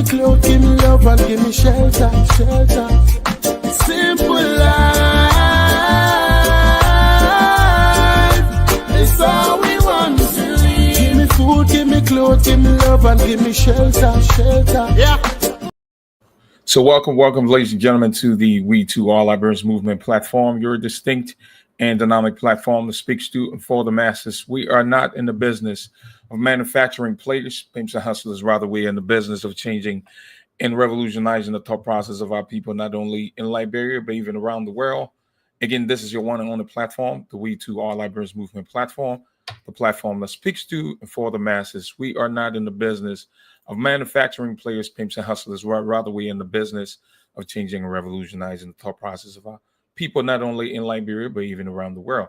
clothes, give me love, and give me shelter. Simple life, it's all we want to live. Give me food, give me clothes, give me love, and give me shelter. Yeah. So welcome, ladies and gentlemen, to the We2 All Libraries Movement platform, your distinct and dynamic platform that speaks to and for the masses. We are not in the business of manufacturing players, pimps, and hustlers. Rather, we are in the business of changing and revolutionizing the thought process of our people, not only in Liberia, but even around the world. Again, this is your one and only platform, the We2 All Libraries Movement platform, the platform that speaks to and for the masses. We are not in the business of manufacturing players, pimps, and hustlers. Rather, we're in the business of changing and revolutionizing the thought process of our people, not only in Liberia, but even around the world.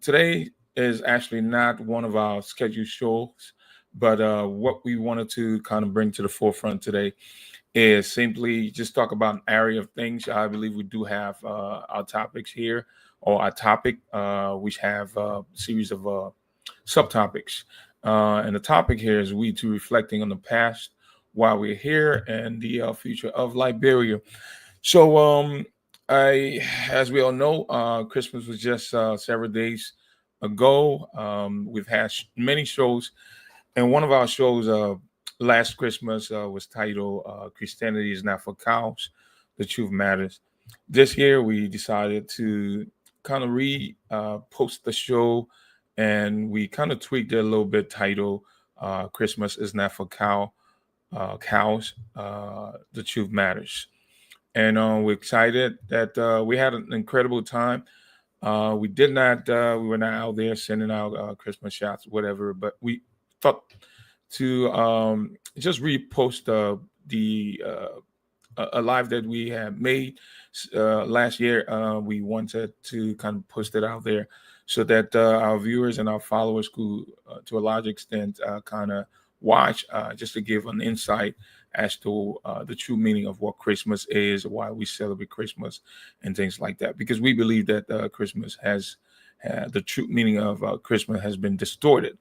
Today is actually not one of our scheduled shows, but what we wanted to kind of bring to the forefront today is simply just talk about an area of things. I believe we do have our topics here, or our topic, which have a series of subtopics. And the topic here is We2 reflecting on the past while we're here and the future of Liberia. So, as we all know, Christmas was just several days ago. We've had many shows, and one of our shows last Christmas was titled "Christianity is Not for Cows: The Truth Matters." This year, we decided to kind of post the show, and we kind of tweaked it a little bit. Title "Christmas is Not for Cows: The Truth Matters." And we're excited that we had an incredible time. We did not, we were not out there sending out Christmas shots, whatever, but we thought to just repost a live that we had made last year. We wanted to kind of post it out there so that our viewers and our followers could, to a large extent, kind of watch, just to give an insight as to the true meaning of what Christmas is, why we celebrate Christmas, and things like that. Because we believe that Christmas has the true meaning of Christmas has been distorted.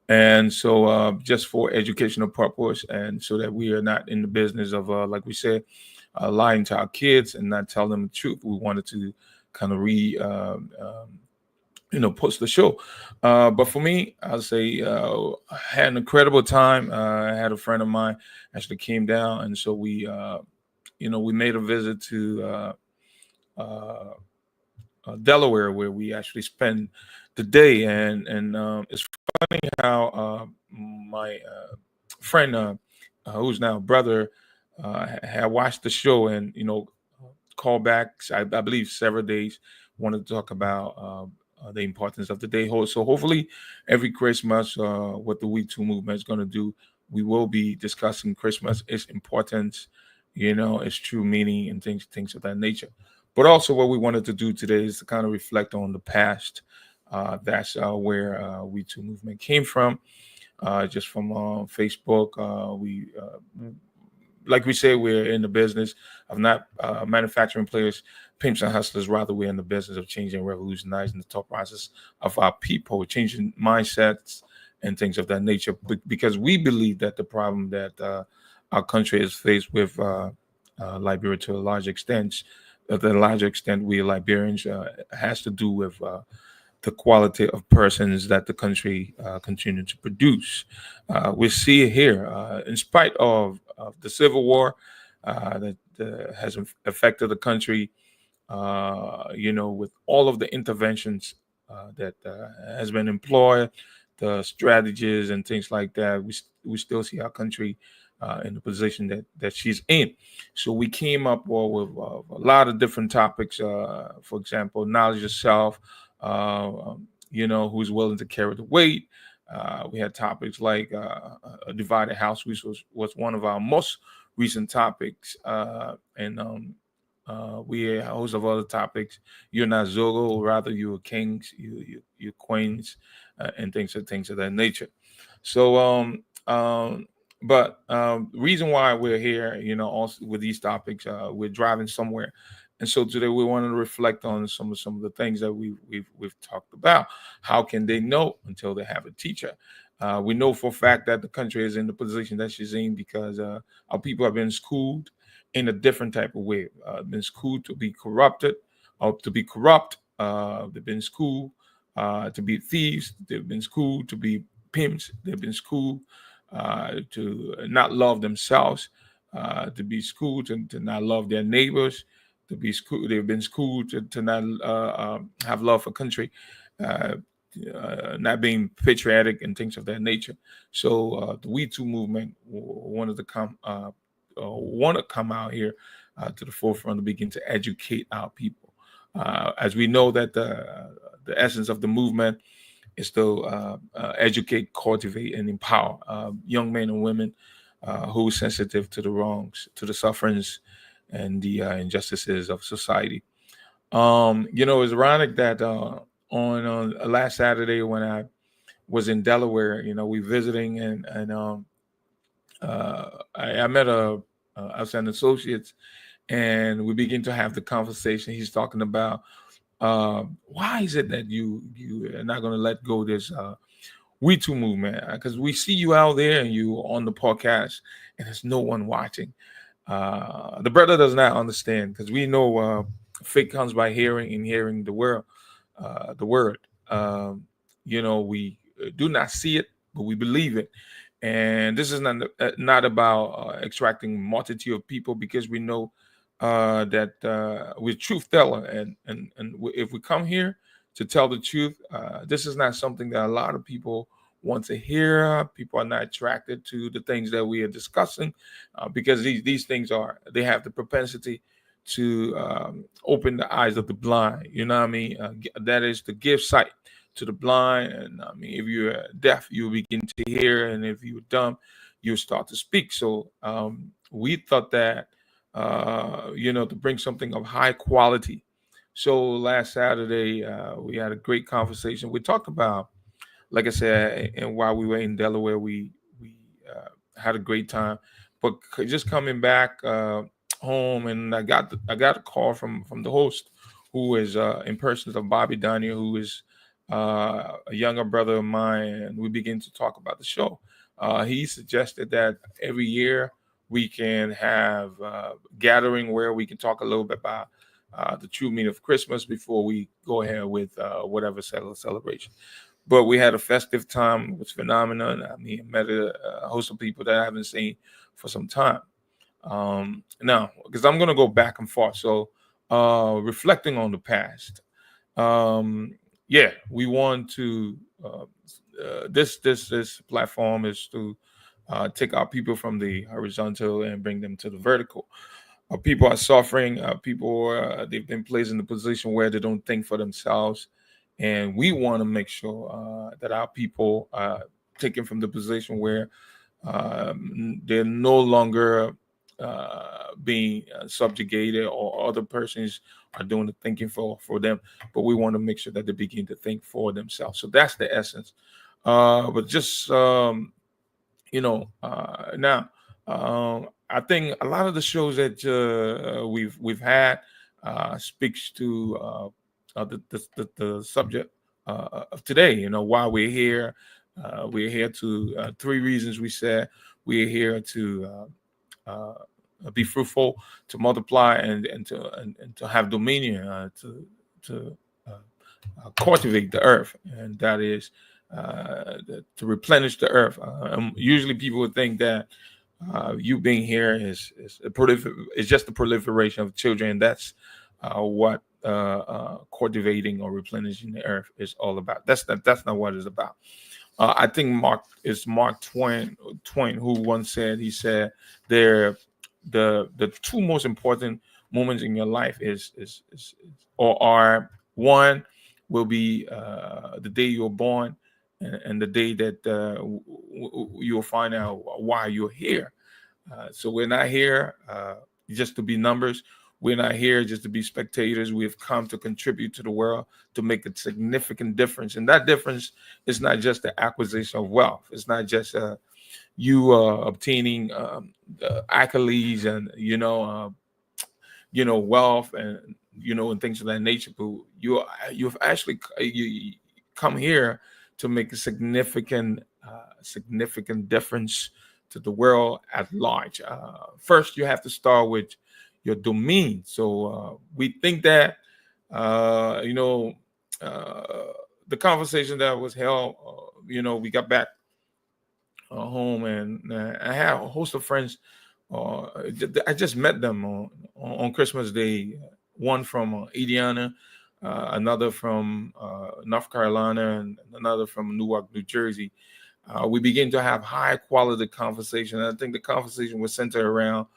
And so, just for educational purpose, and so that we are not in the business of, like we said, lying to our kids and not telling them the truth, we wanted to kind of post the show. But for me, I'll say I had an incredible time. I had a friend of mine actually came down, and so we made a visit to Delaware, where we actually spent the day. And it's funny how my friend, who's now brother, had watched the show and called back. I believe several days, wanted to talk about the importance of the day. So hopefully, every Christmas, what the We2 movement is going to do, we will be discussing Christmas, its importance, its true meaning, and things of that nature. But also, what we wanted to do today is to kind of reflect on the past. That's where We2 movement came from. Just from Facebook, like we say, we're in the business of not manufacturing players, pimps, and hustlers. Rather, we're in the business of changing and revolutionizing the thought process of our people, changing mindsets and things of that nature. Because we believe that the problem that our country is faced with, Liberia to a large extent, we Liberians, has to do with the quality of persons that the country continue to produce. We see it here, in spite of the civil war that has affected the country. With all of the interventions that has been employed, the strategies and things like that, we still see our country in the position that she's in. So we came up with a lot of different topics. For example, knowledge of self. Who's willing to carry the weight. We had topics like a divided house, which was one of our most recent topics. And we had a host of other topics. You're not Zogo, rather you're kings, you're queens, and things of that nature. So, but reason why we're here, also with these topics, we're driving somewhere, And so today we want to reflect on some of the things that we've talked about. How can they know until they have a teacher? We know for a fact that the country is in the position that she's in because our people have been schooled in a different type of way. Been schooled to be corrupted, or to be corrupt. They've been schooled to be thieves. They've been schooled to be pimps. They've been schooled to not love themselves, to be schooled to not love their neighbors, to be schooled. They've been schooled to not have love for country, uh, not being patriotic and things of that nature. So the We2 movement wanted to want to come out here to the forefront to begin to educate our people, as we know that the essence of the movement is to educate, cultivate, and empower young men and women who are sensitive to the wrongs, to the sufferings, and the injustices of society. It's ironic that on last Saturday when I was in Delaware, we visiting and I met outside associates, and we begin to have the conversation. He's talking about why is it that you are not going to let go of this We2 movement? Because we see you out there and you on the podcast, and there's no one watching. The brother does not understand because we know faith comes by hearing and hearing the word. We do not see it, but we believe it. And this is not about extracting multitude of people because we know that we're truth teller, and if we come here to tell the truth, this is not something that a lot of people want to hear. People are not attracted to the things that we are discussing because these things they have the propensity to open the eyes of the blind. You know what I mean? That is to give sight to the blind. And I mean, if you're deaf, you begin to hear, and if you're dumb, you start to speak. So we thought that to bring something of high quality. So last Saturday, we had a great conversation. We talked about, like I said, and while we were in Delaware, we had a great time. But just coming back home, and I got a call from the host, who is in person of Bobby Daniel, who is a younger brother of mine, and we begin to talk about the show. He suggested that every year we can have gathering where we can talk a little bit about the true meaning of Christmas before we go ahead with whatever celebration. But we had a festive time. It was phenomenal. I mean, I met a host of people that I haven't seen for some time. Now, because I'm going to go back and forth. So, reflecting on the past, we want to. This platform is to take our people from the horizontal and bring them to the vertical. People are suffering. People they've been placed in a position where they don't think for themselves, and we want to make sure that our people are taken from the position where they're no longer being subjugated, or other persons are doing the thinking for them. But we want to make sure that they begin to think for themselves. So that's the essence. But just now, I think a lot of the shows that we've had speaks to the subject of today. Why we're here. We're here to three reasons. We said we're here to be fruitful, to multiply, and to have dominion, to cultivate the earth, and that is to replenish the earth. Usually, people would think that you being here is just the proliferation of children. That's what cultivating or replenishing the earth is all about. That's not what it's about. I think Mark Twain who once said, he said there the two most important moments in your life is or are, one will be the day you're born, and the day that you'll find out why you're here. So we're not here just to be numbers. We're not here just to be spectators. We've come to contribute to the world, to make a significant difference. And that difference is not just the acquisition of wealth. It's not just you obtaining the accolades and wealth and and things of that nature. But you've actually you come here to make a significant difference to the world at large. First, you have to start with your domain. So we think that uh, you know uh, the conversation that was held. We got back home, and I have a host of friends. I just met them on Christmas Day. One from Indiana, another from North Carolina, and another from Newark, New Jersey. We begin to have high quality conversation. I think the conversation was centered around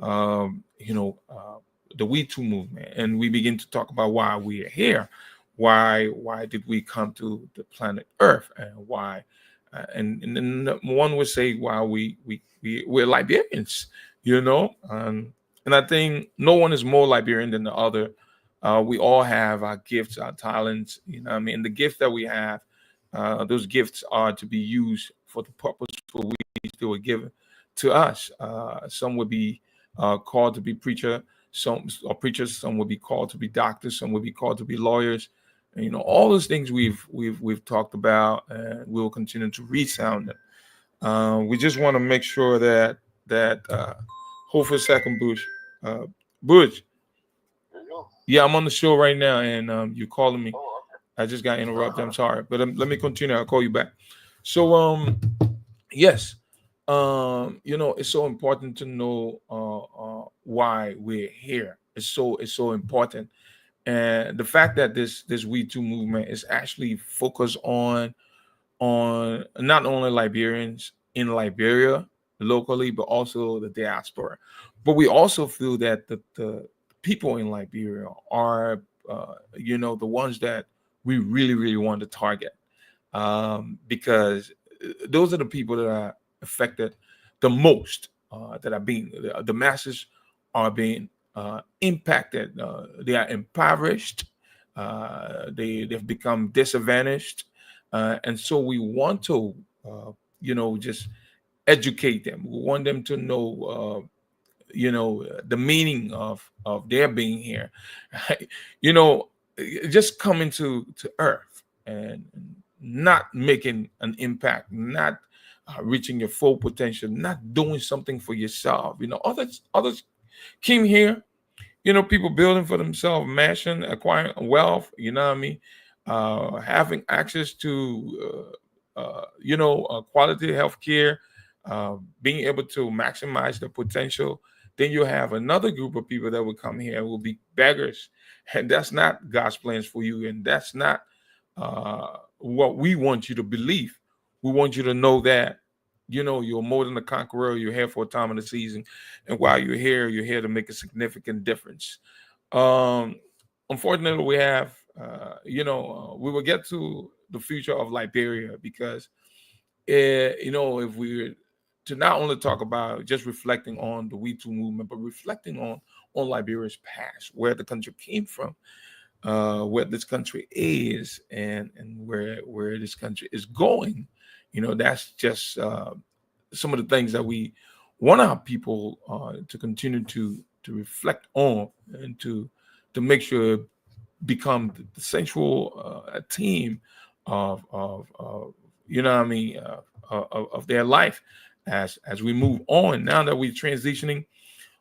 um, you know, uh, the We2 movement, and we begin to talk about why we are here. Why did we come to the planet Earth, and why? And then one would say why we're Liberians, and I think no one is more Liberian than the other. We all have our gifts, our talents. I mean, the gift that we have, those gifts are to be used for the purpose for which they were given to us. Some would be called to be preacher, some or preachers. Some will be called to be doctors. Some will be called to be lawyers. And, all those things we've talked about, and we'll continue to resound them. We just want to make sure that hold for a second, Bush. Bush, yeah, I'm on the show right now, and you're calling me. I just got interrupted. I'm sorry, but let me continue. I'll call you back. So, yes, it's so important to know why we're here. It's so important, and the fact that this We2 movement is actually focused on not only Liberians in Liberia locally, but also the diaspora. But we also feel that the people in Liberia are, the ones that we really, really want to target, because those are the people that are affected the most, that are being the masses are being impacted. They are impoverished. They've become disadvantaged, and so we want to, just educate them. We want them to know, the meaning of their being here. you know, just coming to Earth and not making an impact, not reaching your full potential, not doing something for yourself. Others came here, people building for themselves, mansion, acquiring wealth, what I mean, having access to, quality health care, being able to maximize the potential. Then you have another group of people that will come here and will be beggars. And that's not God's plans for you. And that's not what we want you to believe. We want you to know that, you're more than a conqueror. You're here for a time of the season. And while you're here to make a significant difference. Um, Unfortunately, we have, we will get to the future of Liberia because, if we were to not only talk about just reflecting on the We2 movement, but reflecting on Liberia's past, where the country came from, where this country is, and where this country is going. That's just some of the things that we want our people to continue to reflect on, and to make sure become the central team of what I mean, of their life as we move on. Now that we're transitioning,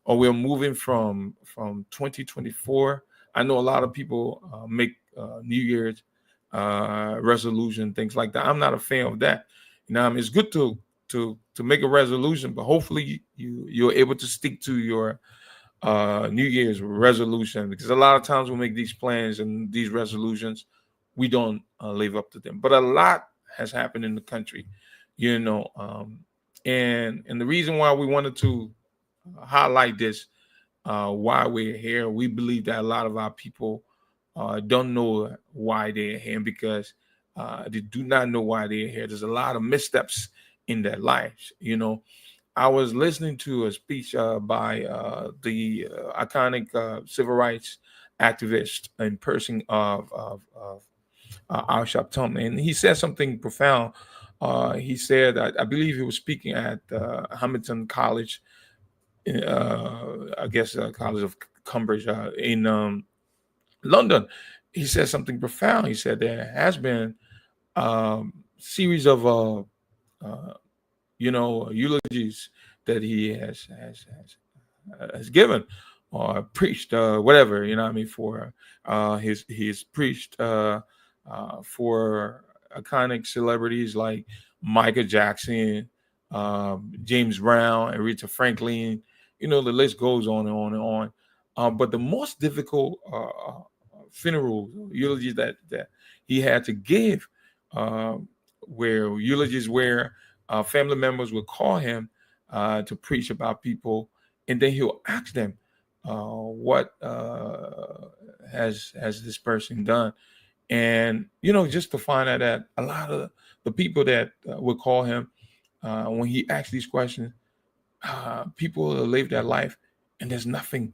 or we're moving from 2024. I know a lot of people make New Year's resolution, things like that. I'm not a fan of that. It's good to make a resolution, but hopefully you're able to stick to your New Year's resolution, because a lot of times we make these plans and these resolutions, we don't live up to them. But a lot has happened in the country, and the reason why we wanted to highlight this, why we're here. We believe that a lot of our people don't know why they're here, because they do not know why they're here. There's a lot of missteps in their lives. I was listening to a speech by the iconic civil rights activist and person of Al Sharpton, and he said something profound. He said, I believe he was speaking at Hamilton College, I guess College of Cambridge, in London. He said something profound. He said there has been series of uh, eulogies that he has given or preached, whatever, you know what I mean, for he's preached for iconic celebrities like Michael Jackson, James Brown, Aretha Franklin. The list goes on and on and on. But the most difficult funeral eulogies that he had to give, uh, where eulogies where family members will call him to preach about people, and then he'll ask them, "What has this person done?" And just to find out that a lot of the people that would call him, when he asks these questions, people live their life, and there's nothing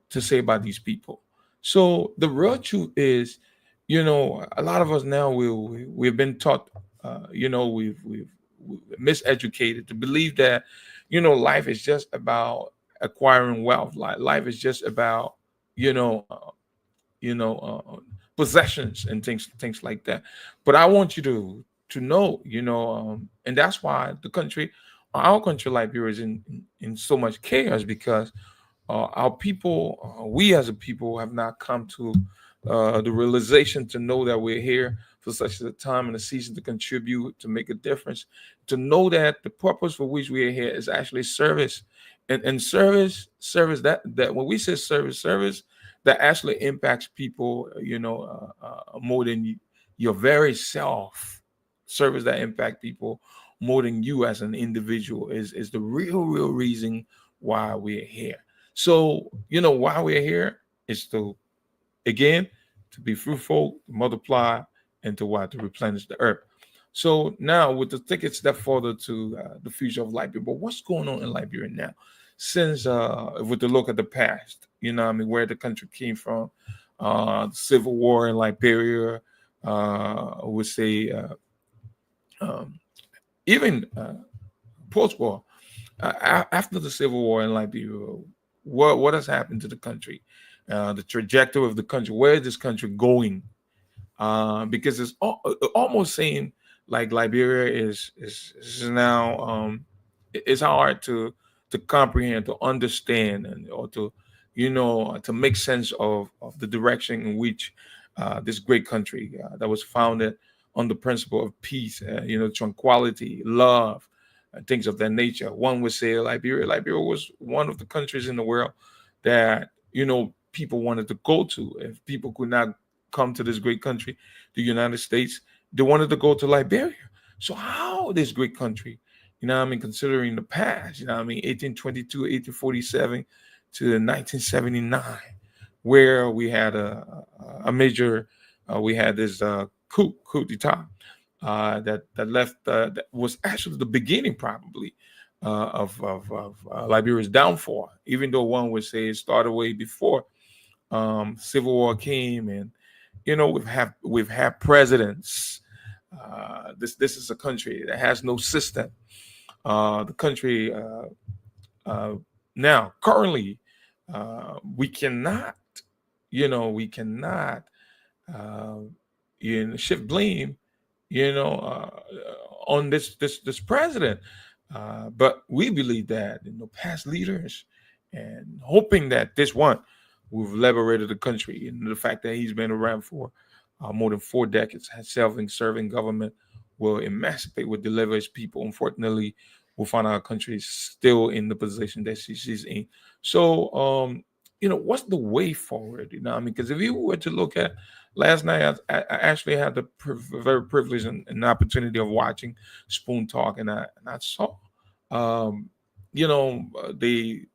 to say about these people. So the real truth is, a lot of us now we've been taught, we've miseducated to believe that, life is just about acquiring wealth. Life is just about, you know, uh, possessions and things like that. But I want you to know, and that's why our country, Liberia, is in so much chaos because our people, we as a people, have not come to the realization to know that we're here for such a time and a season to contribute, to make a difference, to know that the purpose for which we are here is actually service, and service that when we say service that actually impacts people, more than your very self. Service that impact people more than you as an individual is the real reason why we're here. So, why we're here is to, again, to be fruitful, to multiply, and to what? To replenish the earth. So now, with the take it step further to the future of Liberia, but what's going on in Liberia now? Since, if we to look at the past, what I mean, where the country came from, the civil war in Liberia, I would say, um, even post-war, after the civil war in Liberia, what has happened to the country, the trajectory of the country, where is this country going? Because it's almost seems like Liberia is now, it's hard to comprehend, to understand, and or to make sense of the direction in which this great country that was founded on the principle of peace, tranquility, love, and things of that nature. One would say Liberia was one of the countries in the world that people wanted to go to. If people could not come to this great country, the United States, they wanted to go to Liberia. So how this great country, I mean, considering the past, 1822, 1847 to 1979, where we had a major, we had this coup d'etat that left, that was actually the beginning probably of Liberia's downfall, even though one would say it started way before civil war came, and we've had presidents. This is a country that has no system. The country uh, now currently, we cannot, we cannot uh, shift blame, on this president. But we believe that past leaders, and hoping that this one we've liberated the country, and the fact that he's been around for more than 4 decades, has serving government, will emancipate, will deliver his people. Unfortunately, we'll find our country is still in the position that she's in. So, what's the way forward? I mean, because if you were to look at last night, I actually had the very privilege and opportunity of watching Spoon Talk, and I saw, um, the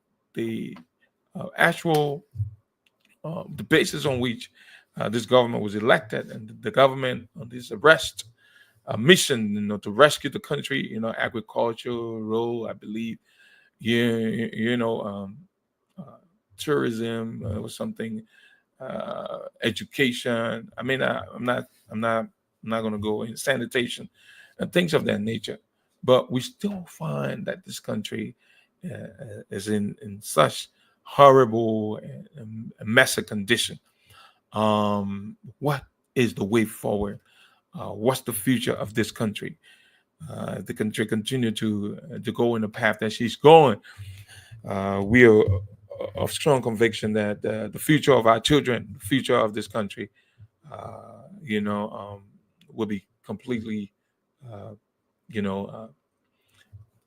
actual the basis on which this government was elected, and the government on this arrest mission, to rescue the country, agricultural role, I believe, yeah, uh, tourism was something, education. I mean, I'm not going to go in sanitation and things of that nature. But we still find that this country is in such horrible and messy condition. What is the way forward? What's the future of this country? The country continue to go in the path that she's going. We are of strong conviction that the future of our children, the future of this country, will be completely, uh, you know,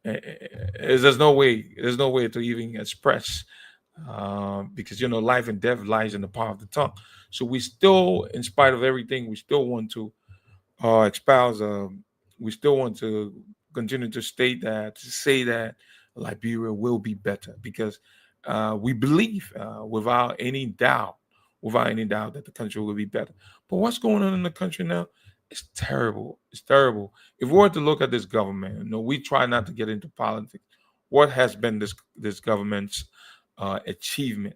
there's no way to even express, because life and death lies in the power of the tongue. So we still, in spite of everything, we still want to espouse. We still want to continue to state that, to say that Liberia will be better, because we believe, without any doubt, that the country will be better. But what's going on in the country now? It's terrible. It's terrible. If we were to look at this government, we try not to get into politics. What has been this government's achievement?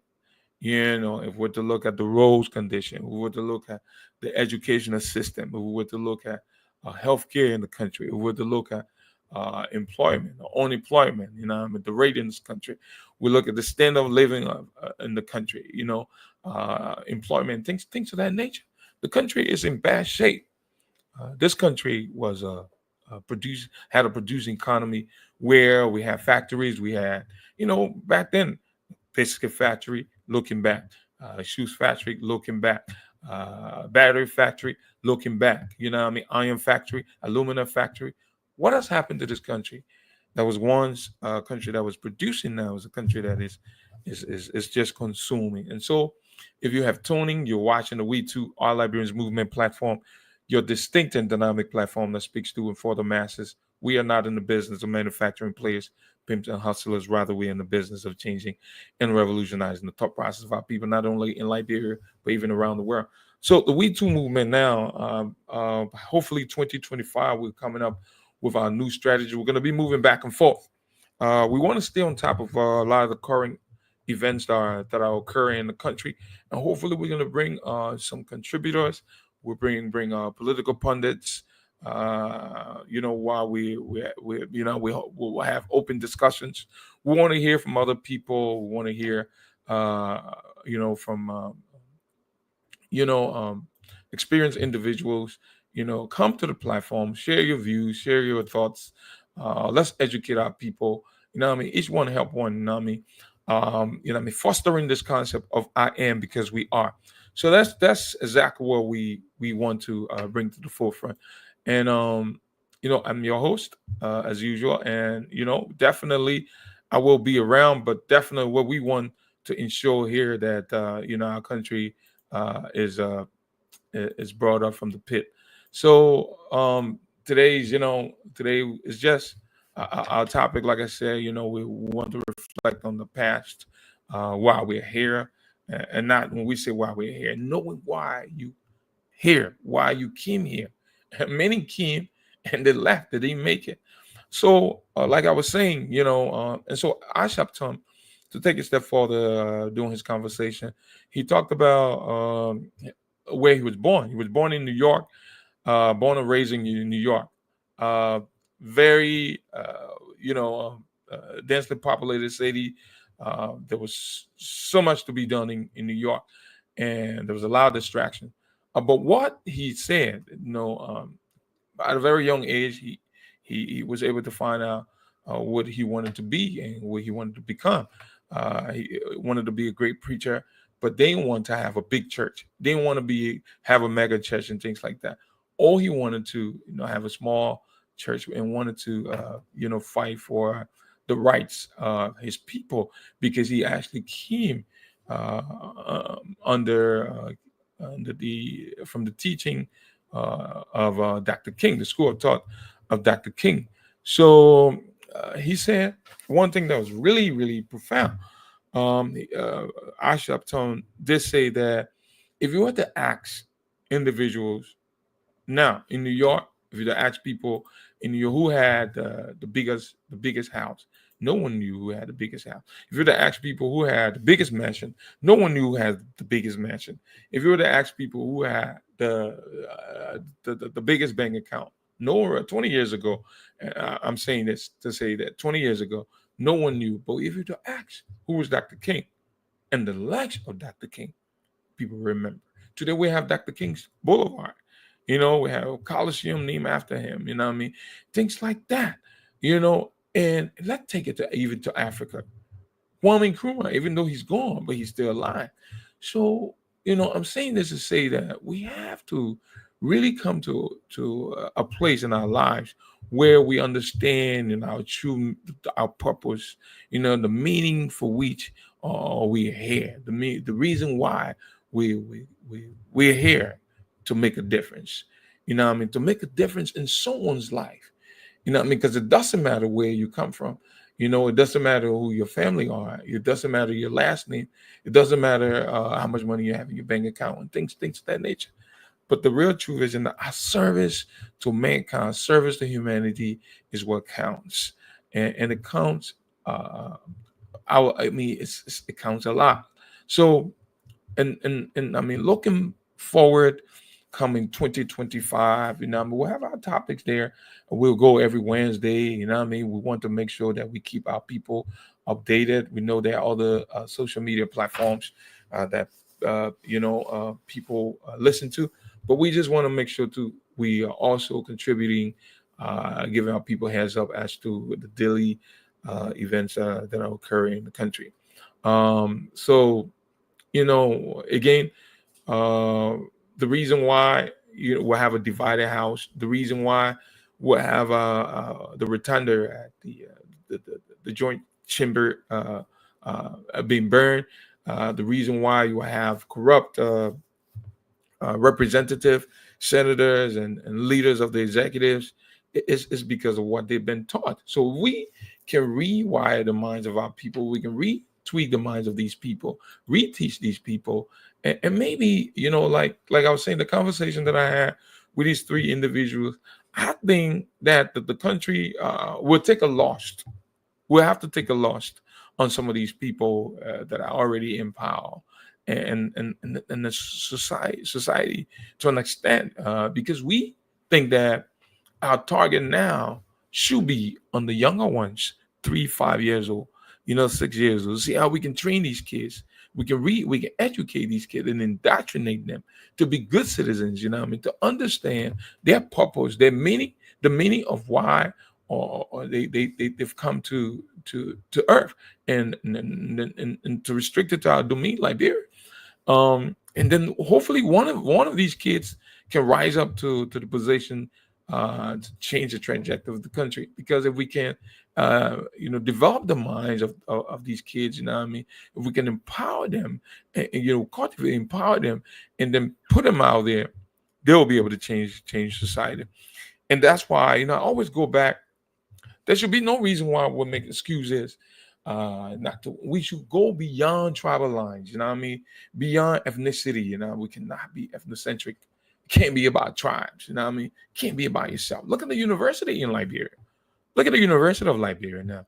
If we're to look at the roads condition, if we were to look at the educational system, if we were to look at healthcare in the country, if we were to look at employment or unemployment, the rate in this country, we look at the standard of living in the country, employment, things of that nature. The country is in bad shape. This country was had a producing economy where we had factories. We had, back then, biscuit factory, looking back, shoes factory, looking back, battery factory, looking back. Iron factory, aluminum factory. What has happened to this country? That was once a country that was producing. Now is a country that is just consuming. And so, if you have tuning, you're watching the We2 All Liberians Movement platform, your distinct and dynamic platform that speaks to and for the masses. We are not in the business of manufacturing players, pimps, and hustlers. Rather, we're in the business of changing and revolutionizing the thought process of our people, not only in Liberia, but even around the world. So the We2 movement now, hopefully 2025, we're coming up with our new strategy. We're going to be moving back and forth. We want to stay on top of a lot of the current events that are occurring in the country, and hopefully we're going to bring some contributors. We'll bring political pundits. While we'll have open discussions. We want to hear from other people. We want to hear, from you know, um, experienced individuals, come to the platform, share your views, share your thoughts. Let's educate our people. Each one help one. Fostering this concept of I am because we are. So that's exactly what we want to bring to the forefront. And I'm your host as usual, and definitely I will be around, but definitely what we want to ensure here that our country is is brought up from the pit. So today is just our topic. Like I said, we want to reflect on the past, why we're here, and not when we say why we're here, knowing why you here, why you came here. Many came and they left, they didn't make it. So, like I was saying, and so Ashapton, to take a step further during his conversation, he talked about where he was born. He was born in New York, born and raised in New York. Uh, Very, densely populated city. There was so much to be done in New York, and there was a lot of distraction. But what he said, at a very young age, he was able to find out what he wanted to be and what he wanted to become. He wanted to be a great preacher, but they didn't want to have a big church. They didn't want to have a mega church and things like that. All he wanted to, have a small church and wanted to, fight for the rights of his people, because he actually came under the from the teaching of Dr. King, the school of thought of Dr. King. So he said one thing that was really, really profound. Asha Upton did say that if you were to ask individuals now in New York, if you were to ask people in New York who had the biggest house, no one knew who had the biggest house. If you were to ask people who had the biggest mansion, no one knew who had the biggest mansion. If you were to ask people who had the biggest bank account, no, 20 years ago, I'm saying this to say that 20 years ago, no one knew. But if you were to ask who was Dr. King, and the legs of Dr. King, people remember. Today we have Dr. King's Boulevard. We have a Coliseum named after him. You know what I mean? Things like that. And let's take it to even to Africa. Kwame Nkrumah, even though he's gone, but he's still alive. So, I'm saying this to say that we have to really come to a place in our lives where we understand our true our purpose, the meaning for which we're here, the reason why we're here to make a difference. What I mean? To make a difference in someone's life. What I mean? Because it doesn't matter where you come from. It doesn't matter who your family are. It doesn't matter your last name. It doesn't matter how much money you have in your bank account and things of that nature. But the real truth is, in our service to mankind, service to humanity is what counts, and it counts. It counts a lot. So, and I mean, looking forward, coming 2025, we'll have our topics there. We'll go every Wednesday. We want to make sure that we keep our people updated. We know there are other social media platforms that people listen to, but we just want to make sure to we are also contributing, giving our people heads up as to the daily events that are occurring in the country. So again, uh, the reason why we'll have a divided house, the reason why we'll have the rotunda at the joint chamber being burned, the reason why you have corrupt representative, senators, and leaders of the executives is because of what they've been taught. So we can rewire the minds of our people. We can retweak the minds of these people, reteach these people, and maybe like I was saying, the conversation that I had with these three individuals, I think that the country will take a loss. We'll have to take a loss on some of these people that are already in power and the society to an extent, because we think that our target now should be on the younger ones, 3, 5 years old, 6 years old. See how we can train these kids. We can educate these kids and indoctrinate them to be good citizens. To understand their purpose, the meaning of why or they've come to Earth and to restrict it to our domain, Liberia. And then hopefully one of these kids can rise up to the position to change the trajectory of the country. Because if we can, develop the minds of these kids, if we can empower them and cultivate, empower them, and then put them out there, they'll be able to change society. And that's why I always go back. There should be no reason why we'll make excuses not to. We should go beyond tribal lines. Beyond ethnicity. We cannot be ethnocentric. It can't be about tribes. It can't be about yourself. Look at the university in Liberia. Look at the University of Liberia now.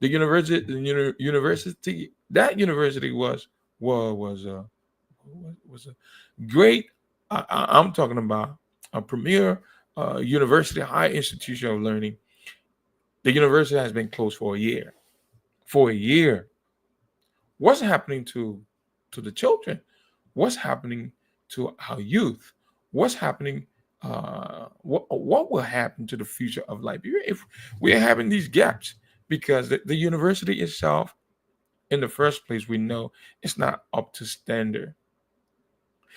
That university was a great. I'm talking about a premier university, high institution of learning. The university has been closed for a year. For a year. What's happening to the children? What's happening to our youth? What's happening? What will happen to the future of Liberia if we are having these gaps? Because the university itself, in the first place, we know it's not up to standard.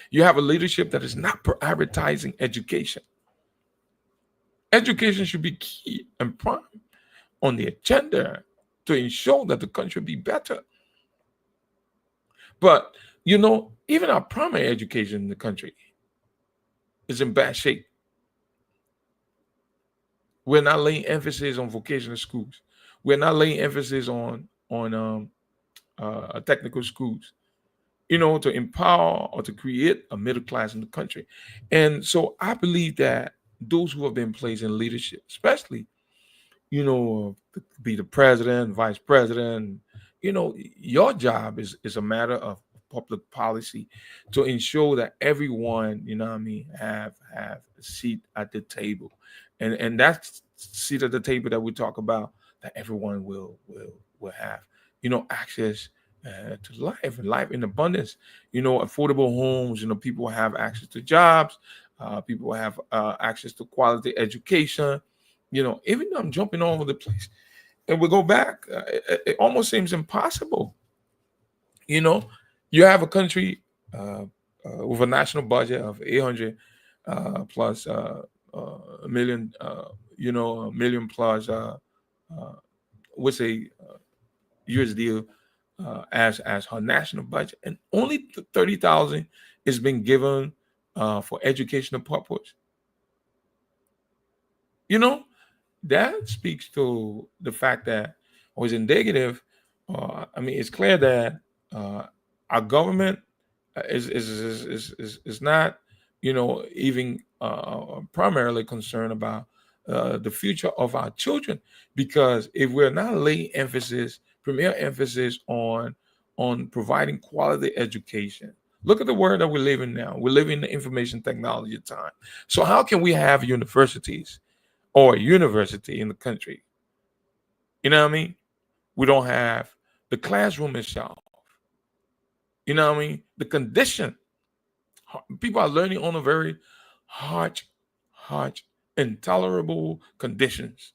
You have a leadership that is not prioritizing education. Education should be key and prime on the agenda to ensure that the country be better. But even our primary education in the country is in bad shape. We're not laying emphasis on vocational schools. We're not laying emphasis on technical schools. To empower or to create a middle class in the country. And so I believe that those who have been placed in leadership, especially to be the president, vice president. Your job is a matter of public policy to ensure that everyone, have a seat at the table, and that seat at the table that we talk about, that everyone will have, access to life and life in abundance. Affordable homes. People have access to jobs. People have access to quality education. Even though I'm jumping all over the place, and we go back, it almost seems impossible. You know, you have a country with a national budget of 800 plus a million, a million plus, what's a USD as her national budget, and only 30,000 is being given for educational purpose. You know, that speaks to the fact that, or is indicative. It's clear that our government is not, even primarily concerned about the future of our children, because if we're not laying premier emphasis on providing quality education. Look at the world that we live in now. We live in the information technology time. So how can we have universities or a university in the country? You know what I mean? We don't have the classroom itself. You know what I mean? The condition. People are learning on a very harsh, intolerable conditions.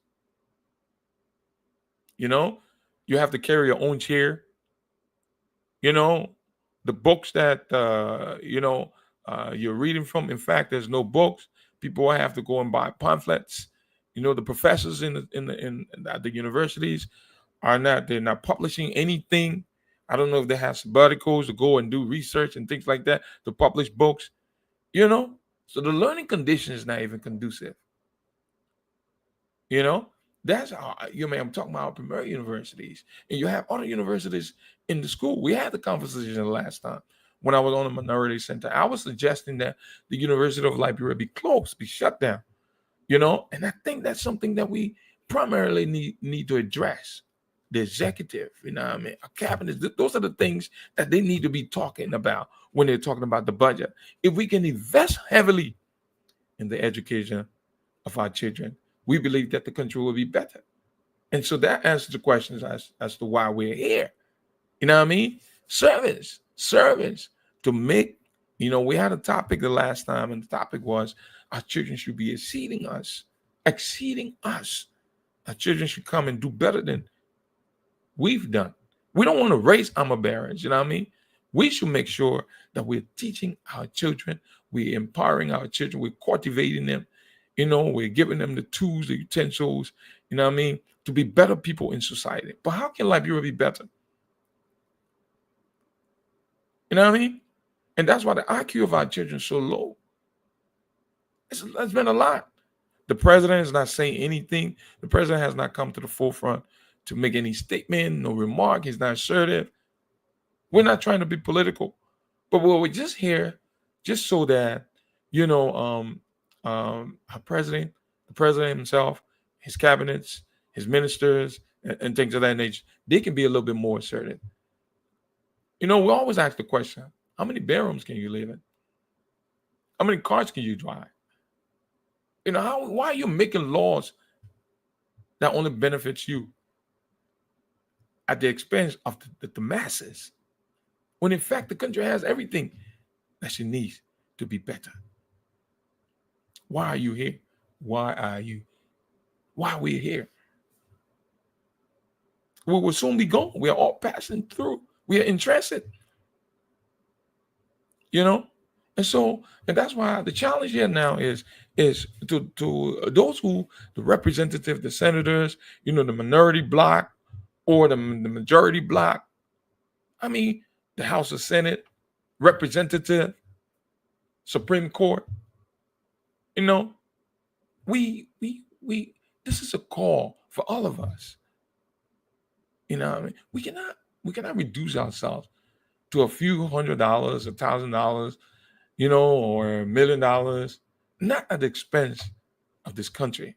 You know, you have to carry your own chair. You know, the books that you're reading from. In fact, there's no books. People have to go and buy pamphlets. The professors in at the universities they're not publishing anything. I don't know if they have sabbaticals to go and do research and things like that to publish books. So the learning condition is not even conducive. You know, that's how I'm talking about premier universities, and you have other universities in the school. We had the conversation last time when I was on the Minority Center. I was suggesting that the University of Liberia be closed, be shut down. And I think that's something that we primarily need to address. The executive, a cabinet. Those are the things that they need to be talking about when they're talking about the budget. If we can invest heavily in the education of our children, we believe that the country will be better. And so that answers the questions as to why we're here. You know what I mean? Service to make, we had a topic the last time, and the topic was our children should be exceeding us. Our children should come and do better than we've done. We don't want to raise armor bearers, you know what I mean? We should make sure that we're teaching our children, we're empowering our children, we're cultivating them, we're giving them the tools, the utensils, you know what I mean, to be better people in society. But how can Liberia be better? You know what I mean? And that's why the IQ of our children is so low. It's been a lot. The president is not saying anything. The president has not come to the forefront to make any statement, no remark. He's not assertive. We're not trying to be political, but we're just here just so that, our president, the president himself, his cabinets, his ministers, and things of that nature, they can be a little bit more assertive. We always ask the question, how many bedrooms can you live in? How many cars can you drive? Why are you making laws that only benefits you at the expense of the masses, when in fact the country has everything that she needs to be better? Why are you here? Why are we here? We will soon be gone. We are all passing through. We are in transit. And that's why the challenge here now is to those the representative, the senators, the minority bloc or the majority bloc. The House of Senate, representative, Supreme Court. We this is a call for all of us. We cannot reduce ourselves to a few $100, $1,000, or $1 million, not at the expense of this country.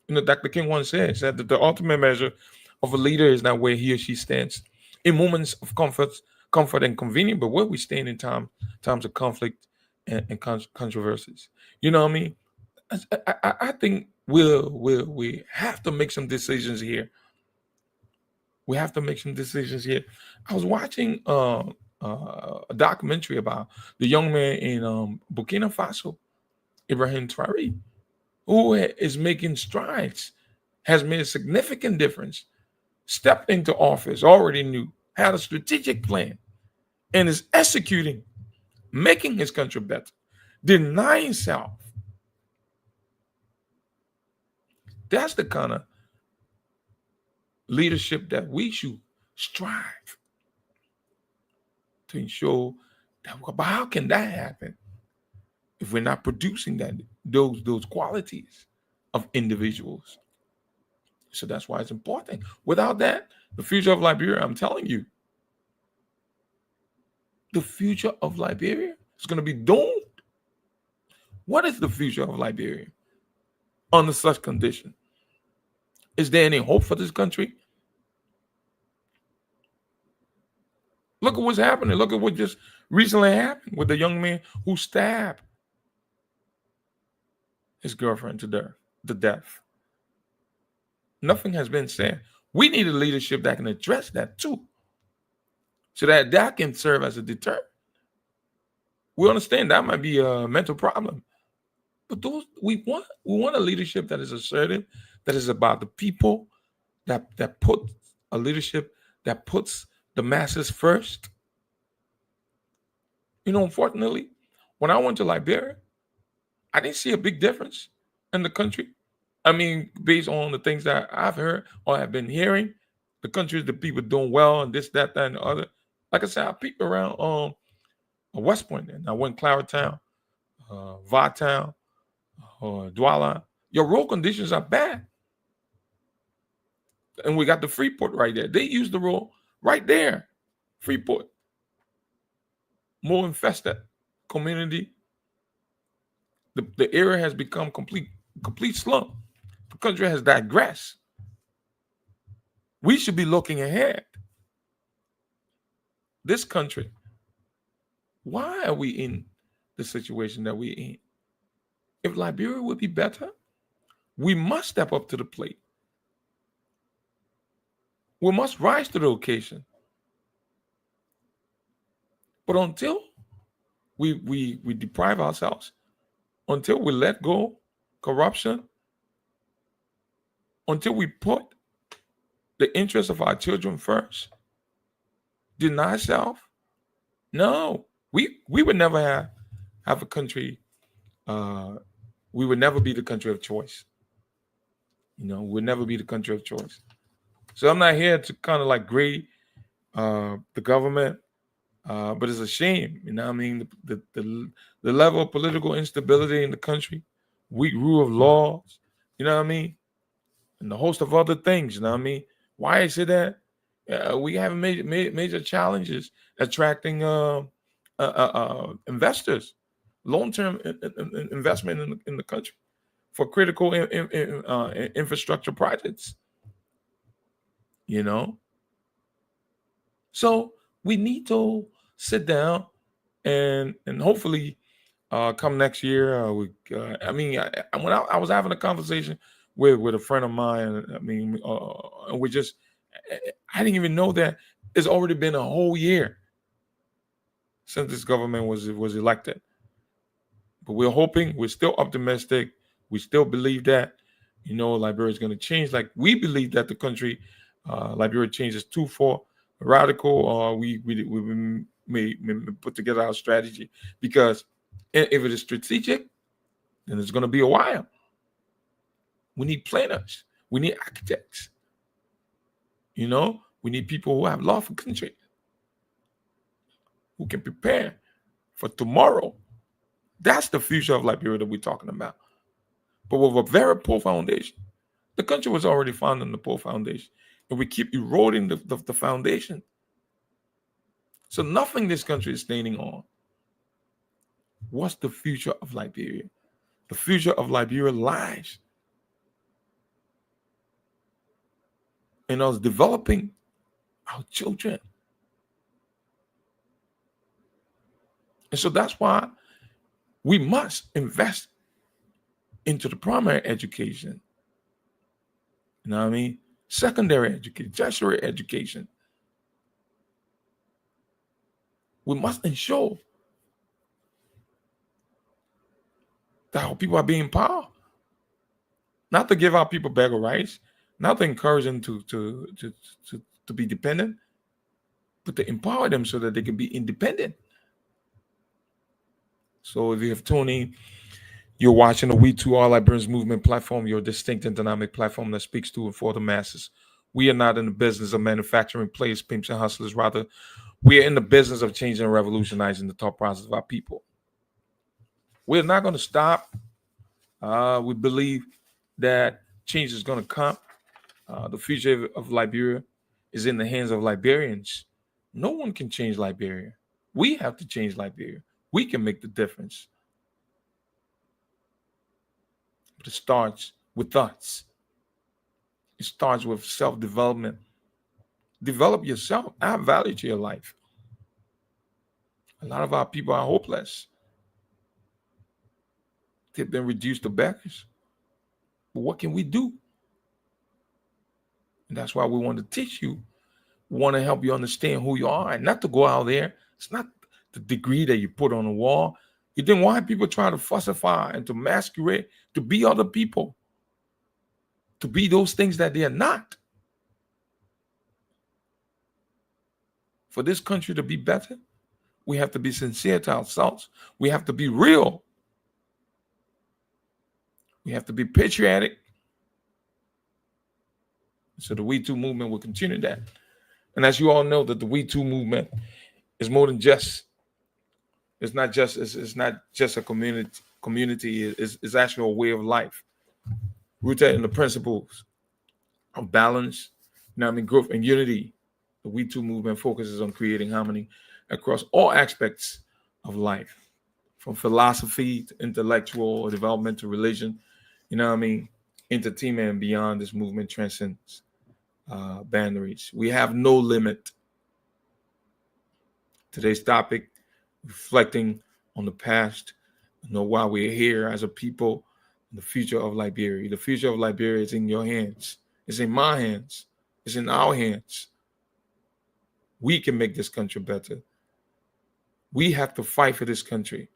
Dr. King once said that the ultimate measure of a leader is not where he or she stands in moments of comfort and convenience, but where we stand in times of conflict and controversies. You know what I mean? I think we have to make some decisions here. We have to make some decisions here. I was watching a documentary about the young man in Burkina Faso, Ibrahim Traore, who is making strides, has made a significant difference, stepped into office, already knew, had a strategic plan, and is executing, making his country better, denying self. That's the kind of leadership that we should strive to ensure that. But how can that happen if we're not producing those qualities of individuals? So that's why it's important. Without that, the future of Liberia, I'm telling you, the future of Liberia is going to be doomed. What is the future of Liberia under such condition? Is there any hope for this country? Look at what's happening. Look at what just recently happened with the young man who stabbed his girlfriend to death. Nothing has been said. We need a leadership that can address that too, so that can serve as a deterrent. We understand that might be a mental problem, but we want a leadership that is assertive, that is about the people, that put a leadership that puts the masses first. Unfortunately, when I went to Liberia, I didn't see a big difference in the country. I mean, based on the things that I've heard or have been hearing, the countries, the people doing well, and this, that, and the other. Like I said, I peeked around West Point, and I went Claretown, Vartown, Douala. Your road conditions are bad, and we got the Freeport right there. They use the road right there, Freeport. More infested community. The area has become complete slump. The country has digressed. We should be looking ahead. This country, why are we in the situation that we're in? If Liberia would be better, we must step up to the plate. We must rise to the occasion. But until we deprive ourselves, until we let go corruption, until we put the interests of our children first, deny self, no, we would never have a country. We would never be the country of choice. We'll never be the country of choice. So I'm not here to kind of like grade the government, but it's a shame. I mean, the level of political instability in the country, weak rule of laws, you know what I mean? And a host of other things, you know what I mean? Why is it that we have major challenges attracting investors, long-term investment in the country for critical infrastructure projects, So we need to sit down and hopefully come next year. When I was having a conversation with a friend of mine, and I didn't even know that it's already been a whole year since this government was elected. But we're still optimistic. We still believe that, Liberia is going to change. Like we believe that the country, Liberia changes too for radical. We may put together our strategy, because if it is strategic, then it's going to be a while. We need planners. We need architects. We need people who have love for country, who can prepare for tomorrow. That's the future of Liberia that we're talking about. But with a very poor foundation. The country was already founded on the poor foundation, and we keep eroding the foundation. So nothing this country is standing on. What's the future of Liberia? The future of Liberia lies in us developing our children. And so that's why we must invest into the primary education. You know what I mean? secondary education, tertiary education. We must ensure that our people are being empowered, not to give our people better rights, not to encourage them to be dependent, but to empower them so that they can be independent. So if you have tuned in, you're watching the We2 All Liberals Movement platform, your distinct and dynamic platform that speaks to and for the masses. We are not in the business of manufacturing players, pimps, and hustlers. Rather, we are in the business of changing and revolutionizing the thought process of our people. We're not going to stop. We believe that change is going to come. The future of Liberia is in the hands of Liberians. No one can change Liberia. We have to change Liberia. We can make the difference. But it starts with us. It starts with self-development. Develop yourself. Add value to your life. A lot of our people are hopeless. They've been reduced to beggars. But what can we do? And that's why we want to teach you. We want to help you understand who you are and not to go out there. It's not the degree that you put on the wall. You didn't want people trying to fussify and to masquerade, to be other people, to be those things that they are not. For this country to be better, we have to be sincere to ourselves. We have to be real. We have to be patriotic. So the We2 movement will continue that. And as you all know, that the We2 movement is more than just, it's not just a community, it's actually a way of life. Rooted in the principles of balance, growth and unity. The We2 movement focuses on creating harmony across all aspects of life, from philosophy to intellectual development to religion, entertainment and beyond. This movement transcends boundaries. We have no limit. Today's topic, reflecting on the past, why we're here as a people, the future of Liberia. The future of Liberia is in your hands. It's in my hands. It's in our hands. We can make this country better. We have to fight for this country.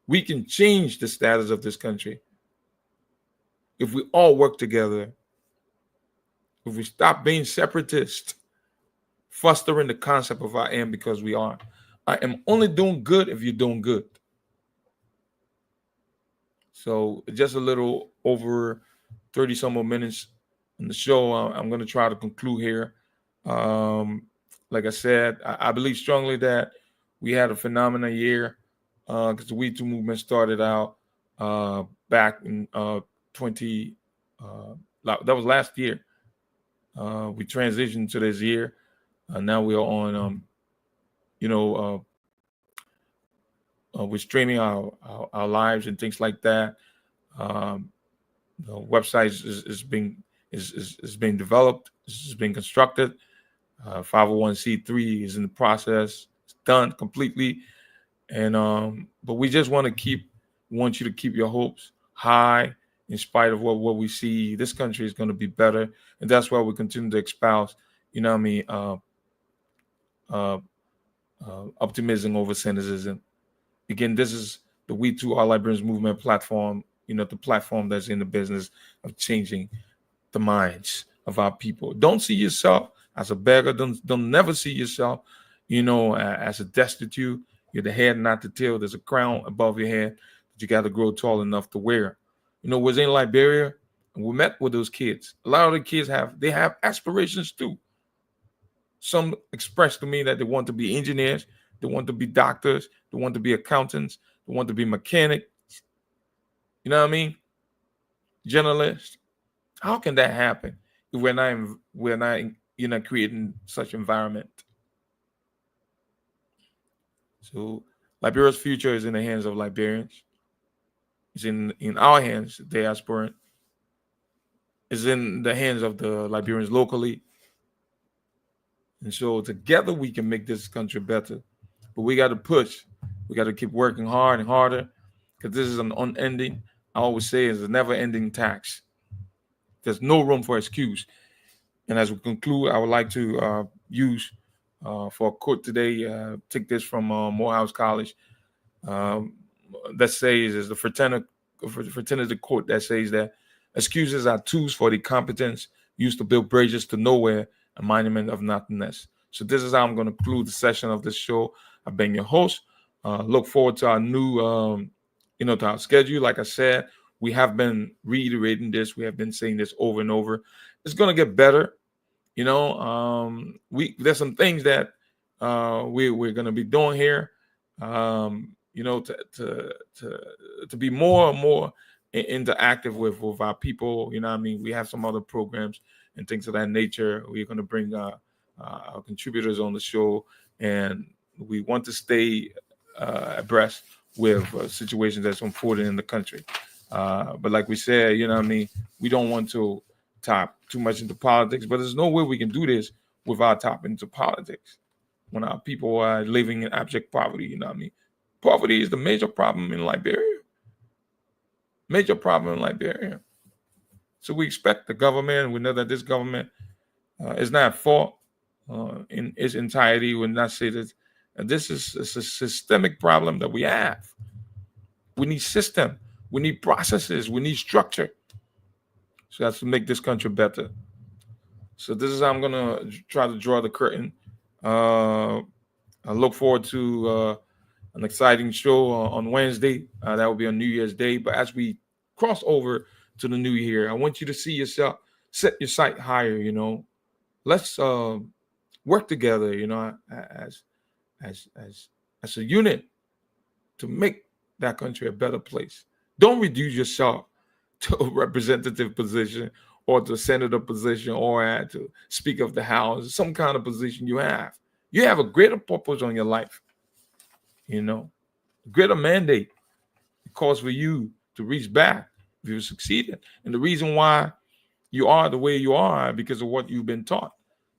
We can change the status of this country if we all work together. If we stop being separatist, fostering the concept of I am because we are. I am only doing good if you're doing good. So just a little over 30 some more minutes in the show. I'm going to try to conclude here. Like I said, I believe strongly that we had a phenomenal year because the We2 movement started out back in 20. That was last year. We transitioned to this year. Now we are on, we're streaming our lives and things like that. The website is being developed. Is being constructed. 501c3 is in the process. It's done completely. And but we just want you to keep your hopes high in spite of what we see. This country is going to be better, and that's why we continue to espouse, optimism over cynicism. Again, this is the We2 All Liberals Movement platform, the platform that's in the business of changing the minds of our people. Don't see yourself as a beggar. Don't never see yourself, as a destitute. You're the head, not the tail. There's a crown above your head that you got to grow tall enough to wear. Was in Liberia, and we met with those kids. A lot of the kids have aspirations too. Some express to me that they want to be engineers, they want to be doctors, they want to be accountants, they want to be mechanics. You know what I mean? Journalists. How can that happen if we're not creating such environment? So Liberia's future is in the hands of Liberians. It's in our hands, the diaspora. It's in the hands of the Liberians locally. And so together we can make this country better. But we got to push. We got to keep working hard and harder because this is an unending, I always say, it's a never-ending tax. There's no room for excuse. And as we conclude, I would like to use for a quote today, take this from Morehouse College, um, that says, is the fraternity quote that says that excuses are tools for the competence used to build bridges to nowhere, a monument of nothingness. So this is how I'm going to conclude the session of this show. I've been your host. Look forward to our new, to our schedule. Like I said, we have been reiterating this. We have been saying this over and over. It's going to get better. There's some things that we're going to be doing here. To be more and more interactive with our people. We have some other programs and things of that nature. We're going to bring our contributors on the show, and we want to stay abreast with situations that's unfolding in the country. But like we said, we don't want to top too much into politics, but there's no way we can do this without topping into politics when our people are living in abject poverty. Poverty is the major problem in Liberia. Major problem in Liberia. So we expect the government, we know that this government is not at fault in its entirety. We will not say that this is a systemic problem that we have. We need system. We need processes. We need structure. So that's to make this country better. So this is how I'm going to try to draw the curtain. I look forward to an exciting show on Wednesday. That will be on New Year's Day. But as we cross over to the new year, I want you to see yourself, set your sight higher. Let's work together. As a unit to make that country a better place. Don't reduce yourself to a representative position or to a senator position or to Speaker of the House, some kind of position you have. You have a greater purpose on your life. Greater mandate. It calls for you to reach back if you succeeded. And the reason why you are the way you are because of what you've been taught.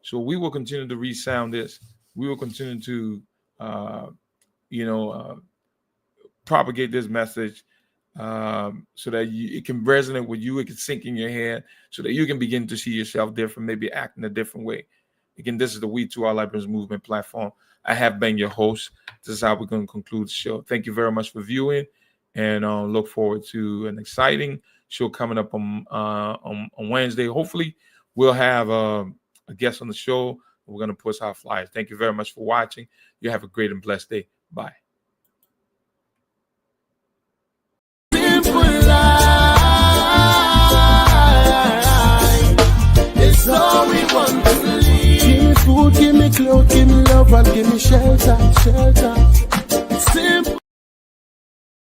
So we will continue to resound this. We will continue to, propagate this message so that it can resonate with you. It can sink in your head so that you can begin to see yourself different, maybe act in a different way. Again, this is the We2 All Liberals Movement platform. I have been your host. This is how we're going to conclude the show. Thank you very much for viewing, and look forward to an exciting show coming up on Wednesday. Hopefully, we'll have a guest on the show. We're going to post our flyers. Thank you very much for watching. You have a great and blessed day. Bye. It's all we want to live. Give me food, give me clothes, give me love, and give me shelter.